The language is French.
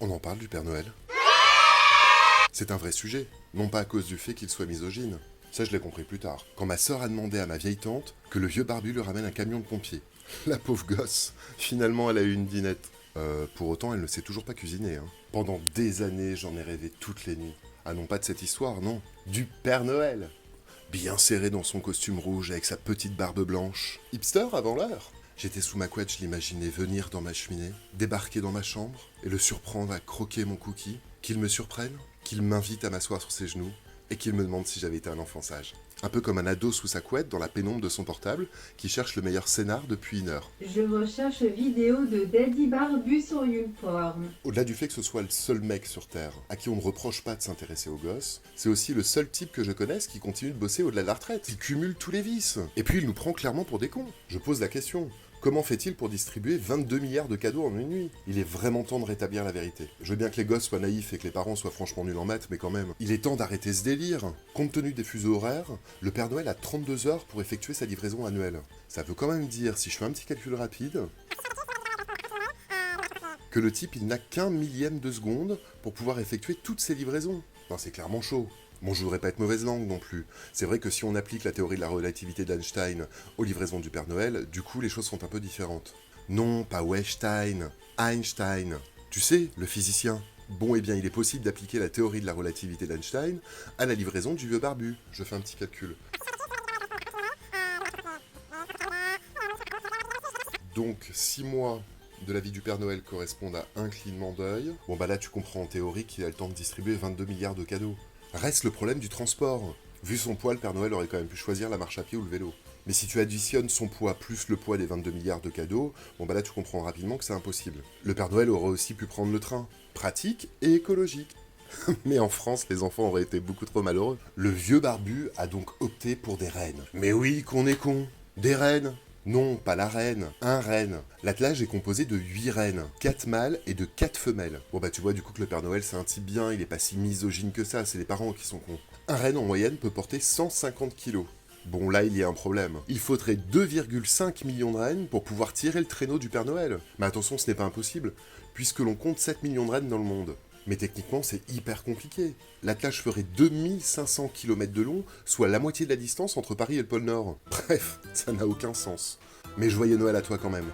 On en parle du Père Noël? C'est un vrai sujet, non pas à cause du fait qu'il soit misogyne. Ça, je l'ai compris plus tard, quand ma sœur a demandé à ma vieille tante que le vieux barbu lui ramène un camion de pompiers. La pauvre gosse, finalement elle a eu une dînette. Pour autant, elle ne sait toujours pas cuisiner. Hein. Pendant des années, j'en ai rêvé toutes les nuits. Ah non, pas de cette histoire, non. Du Père Noël. Bien serré dans son costume rouge avec sa petite barbe blanche. Hipster avant l'heure. J'étais sous ma couette, je l'imaginais venir dans ma cheminée, débarquer dans ma chambre et le surprendre à croquer mon cookie, qu'il me surprenne, qu'il m'invite à m'asseoir sur ses genoux et qu'il me demande si j'avais été un enfant sage. Un peu comme un ado sous sa couette dans la pénombre de son portable qui cherche le meilleur scénar depuis une heure. Je recherche vidéo de Daddy Barbu sur YouPorn. Au-delà du fait que ce soit le seul mec sur Terre à qui on ne reproche pas de s'intéresser aux gosses, c'est aussi le seul type que je connaisse qui continue de bosser au-delà de la retraite. Il cumule tous les vices. Et puis il nous prend clairement pour des cons. Je pose la question. Comment fait-il pour distribuer 22 milliards de cadeaux en une nuit? Il est vraiment temps de rétablir la vérité. Je veux bien que les gosses soient naïfs et que les parents soient franchement nuls en maths, mais quand même, il est temps d'arrêter ce délire. Compte tenu des fuseaux horaires, le Père Noël a 32 heures pour effectuer sa livraison annuelle. Ça veut quand même dire, si je fais un petit calcul rapide, que le type il n'a qu'un millième de seconde pour pouvoir effectuer toutes ses livraisons. Non, c'est clairement chaud. Bon, je voudrais pas être mauvaise langue non plus. C'est vrai que si on applique la théorie de la relativité d'Einstein aux livraisons du Père Noël, du coup les choses sont un peu différentes. Non, pas Weinstein, Einstein. Tu sais, le physicien. Bon, eh bien, il est possible d'appliquer la théorie de la relativité d'Einstein à la livraison du vieux barbu. Je fais un petit calcul. Donc, 6 mois de la vie du Père Noël correspondent à un clignement d'œil. Bon, bah là, tu comprends en théorie qu'il a le temps de distribuer 22 milliards de cadeaux. Reste le problème du transport. Vu son poids, le Père Noël aurait quand même pu choisir la marche à pied ou le vélo. Mais si tu additionnes son poids plus le poids des 22 milliards de cadeaux, bon bah là tu comprends rapidement que c'est impossible. Le Père Noël aurait aussi pu prendre le train. Pratique et écologique. Mais en France, les enfants auraient été beaucoup trop malheureux. Le vieux barbu a donc opté pour des rennes. Mais oui, qu'on est con. Des rennes. Non, pas la reine, un renne. L'attelage est composé de 8 rennes, 4 mâles et de 4 femelles. Bon bah tu vois du coup que le Père Noël c'est un type bien, il est pas si misogyne que ça, c'est les parents qui sont cons. Un renne en moyenne peut porter 150 kilos. Bon là il y a un problème. Il faudrait 2,5 millions de rennes pour pouvoir tirer le traîneau du Père Noël. Mais attention, ce n'est pas impossible, puisque l'on compte 7 millions de rennes dans le monde. Mais techniquement, c'est hyper compliqué. L'attelage ferait 2500 km de long, soit la moitié de la distance entre Paris et le pôle Nord. Bref, ça n'a aucun sens. Mais joyeux Noël à toi quand même.